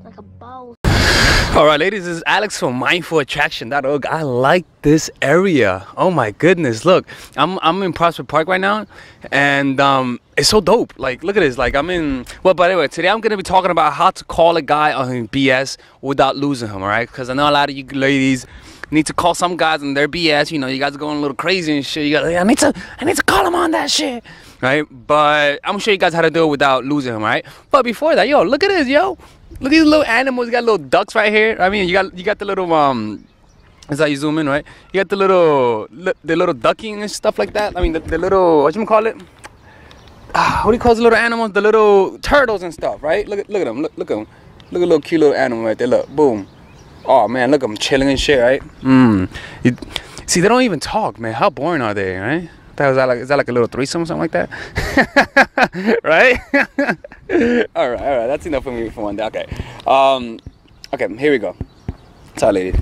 like a boss. All right, ladies, this is Alex from mindfulattraction.org. I like this area. Oh my goodness, look, I'm in Prospect Park right now, and it's so dope. Like, look at this. Like, I'm in. Well, but anyway, today I'm gonna be talking about how to call a guy on his BS without losing him. All right, because I know a lot of you ladies need to call some guys on their BS. You know, you guys are going a little crazy and shit. You got, I need to call him on that shit, right? But I'm gonna show you guys how to do it without losing him, right? But before that, yo, look at this, yo. Look at these little animals. You got little ducks right here. I mean, you got the little that's how you zoom in, right? You got the little ducking and stuff like that. I mean, the little, what you call it? What do you call the little animals? The little turtles and stuff, right? Look at them. Look at them. Look at a little cute little animal right there. Look, boom. Oh man, look at them chilling and shit, right? See, they don't even talk, man. How boring are they, right? Is that like a little threesome or something like that? Right? all right, that's enough for me for one day. Okay, here we go. Sorry, lady.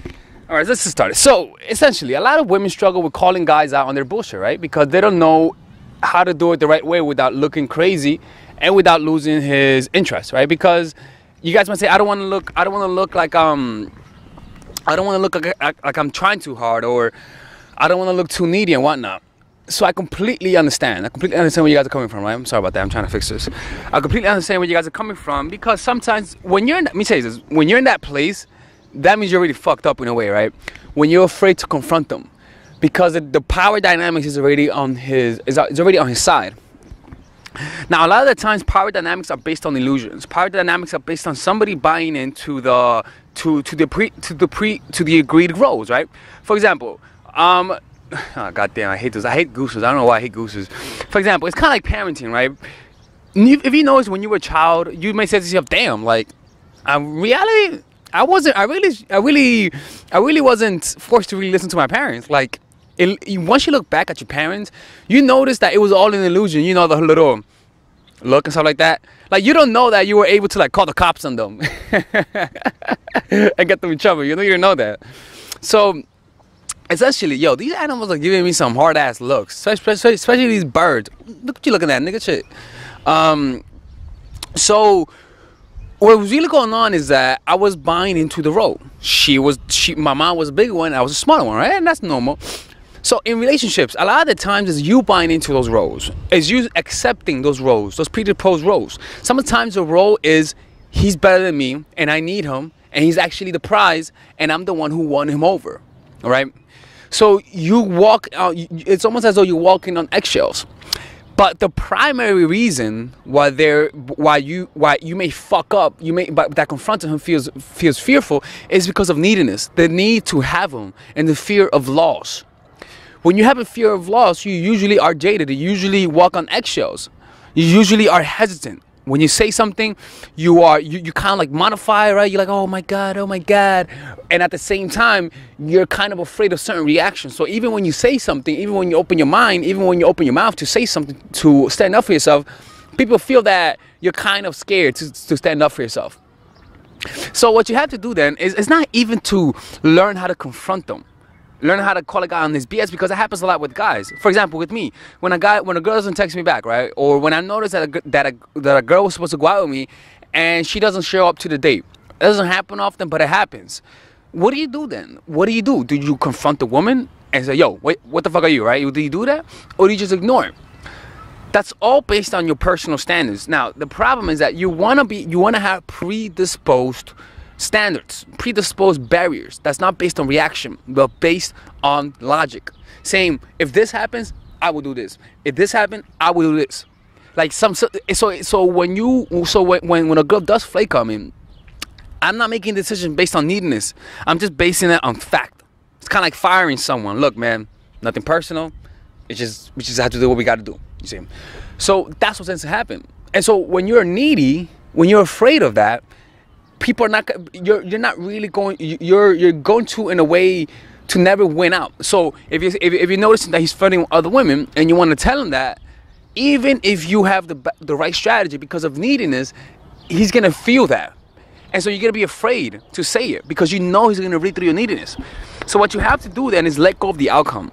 All right, let's just start it. So essentially, a lot of women struggle with calling guys out on their bullshit, right? Because they don't know how to do it the right way without looking crazy and without losing his interest, right? Because you guys might say, I don't want to look like I'm trying too hard, or I don't want to look too needy and whatnot. So I completely understand. Where you guys are coming from, right? I'm sorry about that. I'm trying to fix this. I completely understand where you guys are coming from, because sometimes when you're in, let me say this, when you're in that place, that means you're already fucked up in a way, right? When you're afraid to confront them, because the power dynamics is already on his side. Now, a lot of the times, power dynamics are based on illusions. Power dynamics are based on somebody buying into the agreed roles, right? For example, oh, goddamn, I hate those. I hate gooses. I don't know why I hate gooses. For example, it's kind of like parenting, right? If you notice, when you were a child, you may say to yourself, "Damn, like, reality, I really wasn't forced to really listen to my parents." Like, once you look back at your parents, you notice that it was all an illusion. You know, the little look and stuff like that. Like, you don't know that you were able to like call the cops on them and get them in trouble. You don't know that. So essentially, yo, these animals are giving me some hard ass looks, especially these birds. Look what you looking at, nigga. Shit. So what was really going on is that I was buying into the role. My mom was a big one, I was a smaller one, right? And that's normal. So in relationships, a lot of the times is you buying into those roles, is you accepting those roles, those predisposed roles. Sometimes the role is he's better than me and I need him, and he's actually the prize and I'm the one who won him over. All right. So you walk out, it's almost as though you're walking on eggshells. But the primary reason why you may fuck up, but that confronting him feels fearful, is because of neediness, the need to have him, and the fear of loss. When you have a fear of loss, you usually are jaded. You usually walk on eggshells. You usually are hesitant. When you say something, you kind of like modify, right? You're like, oh my God. And at the same time, you're kind of afraid of certain reactions. So even when you say something, even when you open your mind, even when you open your mouth to say something, to stand up for yourself, people feel that you're kind of scared to stand up for yourself. So what you have to do then is, it's not even to learn how to confront them. Learn how to call a guy on his BS, because it happens a lot with guys. For example, with me, when a girl doesn't text me back, right, or when I notice that a girl was supposed to go out with me and she doesn't show up to the date. It doesn't happen often, but it happens. What do you do then? What do you do? Do you confront the woman and say, "Yo, wait, what the fuck are you?" Right? Do you do that, or do you just ignore it? That's all based on your personal standards. Now, the problem is that you want to have predisposed standards, predisposed barriers. That's not based on reaction, but based on logic. Saying, if this happens, I will do this. If this happens, I will do this. Like so when a girl does flake on me, I'm not making a decision based on neediness. I'm just basing it on fact. It's kind of like firing someone. Look, man, nothing personal. We just have to do what we got to do. You see? So that's what tends to happen. And so when you're needy, when you're afraid of that, people are not. You're not really going. You're going to, in a way, to never win out. So if you're noticing that he's flirting with other women, and you want to tell him that, even if you have the right strategy, because of neediness, he's gonna feel that, and so you're gonna be afraid to say it because you know he's gonna read through your neediness. So what you have to do then is let go of the outcome.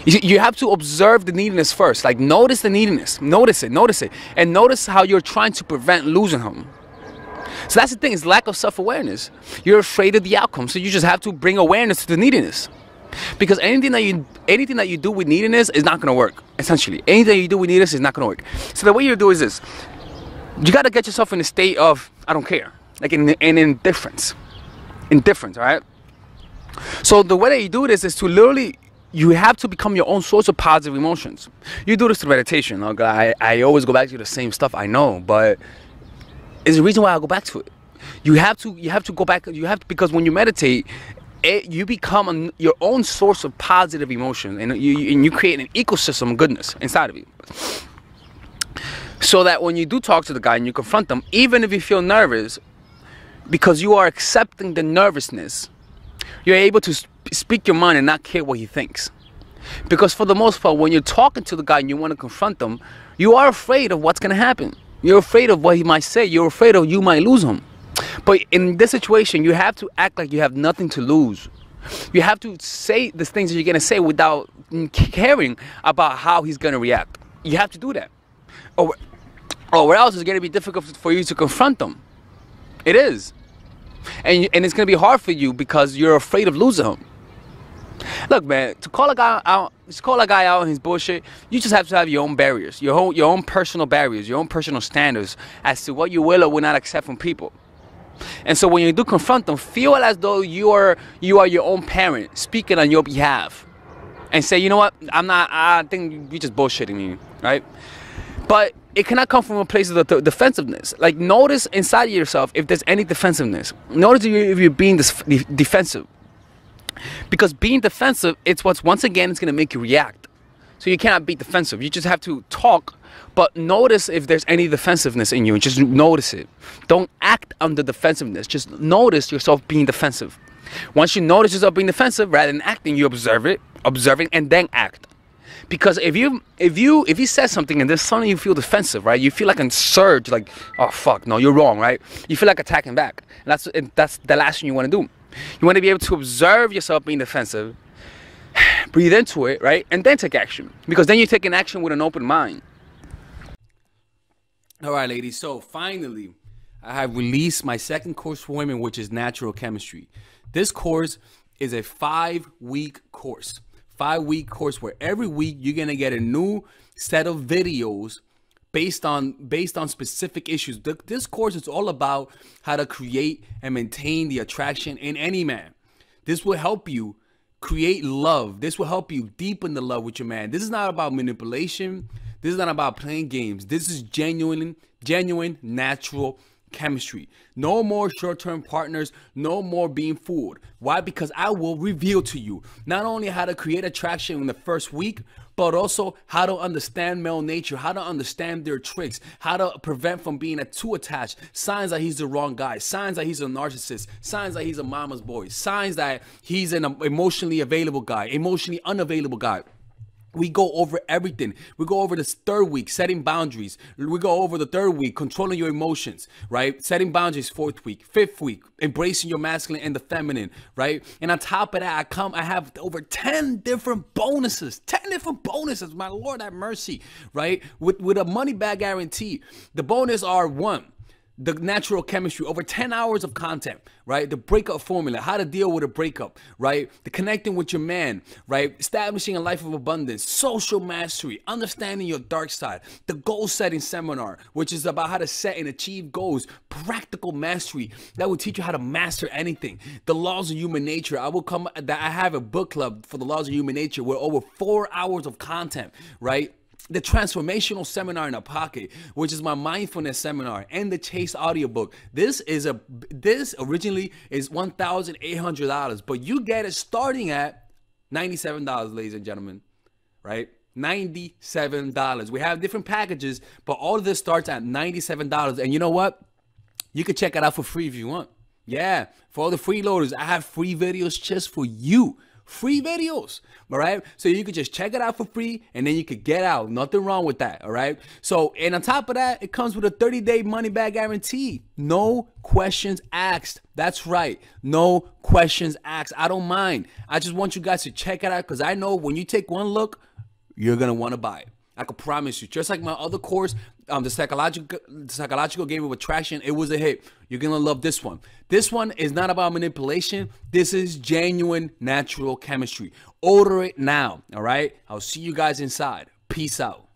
You have to observe the neediness first. Like, notice the neediness, notice it, and notice how you're trying to prevent losing him. So that's the thing, it's lack of self-awareness. You're afraid of the outcome, so you just have to bring awareness to the neediness. Because anything that you do with neediness is not going to work, essentially. Anything you do with neediness is not going to work. So the way you do is this. You got to get yourself in a state of, I don't care, like in indifference. Indifference, all right? So the way that you do this is to literally, you have to become your own source of positive emotions. You do this through meditation. Oh God, I always go back to the same stuff, I know, but it's the reason why I go back to it. You have to go back, because when you meditate, you become your own source of positive emotion, and you create an ecosystem of goodness inside of you. So that when you do talk to the guy and you confront them, even if you feel nervous, because you are accepting the nervousness, you're able to speak your mind and not care what he thinks. Because for the most part, when you're talking to the guy and you want to confront them, you are afraid of what's going to happen. You're afraid of what he might say. You're afraid of you might lose him. But in this situation, you have to act like you have nothing to lose. You have to say the things that you're going to say without caring about how he's going to react. You have to do that. Or else it's going to be difficult for you to confront them. It is. And it's going to be hard for you because you're afraid of losing him. Look, man, to call a guy out on his bullshit, you just have to have your own barriers, your own personal barriers, your own personal standards as to what you will or will not accept from people. And so when you do confront them, feel as though you are your own parent speaking on your behalf, and say, you know what, I think you're just bullshitting me, right? But it cannot come from a place of the defensiveness. Like, notice inside of yourself if there's any defensiveness. Notice if you're being defensive. Because being defensive, it's once again, it's going to make you react. So you cannot be defensive. You just have to talk, but notice if there's any defensiveness in you, and just notice it. Don't act under defensiveness. Just notice yourself being defensive. Once you notice yourself being defensive, rather than acting, you observe it, and then act. Because if he says something and then suddenly you feel defensive, right? You feel like a surge, like, oh fuck, no, you're wrong, right? You feel like attacking back. And that's the last thing you want to do. You want to be able to observe yourself being defensive, breathe into it, right? And then take action. Because then you're taking action with an open mind. All right, ladies. So finally, I have released my second course for women, which is Natural Chemistry. This course is a 5-week course. 5-week course where every week you're going to get a new set of videos based on specific issues. This course is all about how to create and maintain the attraction in any man. This will help you create love. This will help you deepen the love with your man. This is not about manipulation. This is not about playing games. This is genuine natural chemistry. No more short-term partners, no more being fooled. Why? Because I will reveal to you not only how to create attraction in the first week, but also how to understand male nature, how to understand their tricks, how to prevent from being too attached, signs that he's the wrong guy, signs that he's a narcissist, signs that he's a mama's boy, signs that he's an emotionally available guy, emotionally unavailable guy. We go over everything. We go over this 3rd week, setting boundaries. We go over the 3rd week, controlling your emotions, right? Setting boundaries, 4th week, 5th week, embracing your masculine and the feminine, right? And on top of that, I have over 10 different bonuses. 10 different bonuses. My Lord have mercy, right? With a money back guarantee. The bonus are 1. The natural chemistry, over 10 hours of content, right? The breakup formula, how to deal with a breakup, right? The connecting with your man, right? Establishing a life of abundance, social mastery, understanding your dark side, the goal setting seminar, which is about how to set and achieve goals, practical mastery that will teach you how to master anything. The laws of human nature. I have a book club for the laws of human nature with over 4 hours of content, right? The transformational seminar in a pocket, which is my mindfulness seminar, and the Chase audiobook. This originally is $1,800, but you get it starting at $97, ladies and gentlemen, right? $97. We have different packages, but all of this starts at $97. And you know what? You can check it out for free if you want. Yeah, for all the freeloaders, I have free videos just for you. Free videos, all right? So you could just check it out for free, and then you could get out. Nothing wrong with that, all right? So, and on top of that, it comes with a 30-day money-back guarantee. No questions asked. That's right. No questions asked. I don't mind. I just want you guys to check it out, because I know when you take one look, you're going to want to buy it. I can promise you. Just like my other course, the psychological game of attraction. It was a hit. You're gonna love this one. This one is not about manipulation. This is genuine natural chemistry. Order it now. All right. I'll see you guys inside. Peace out.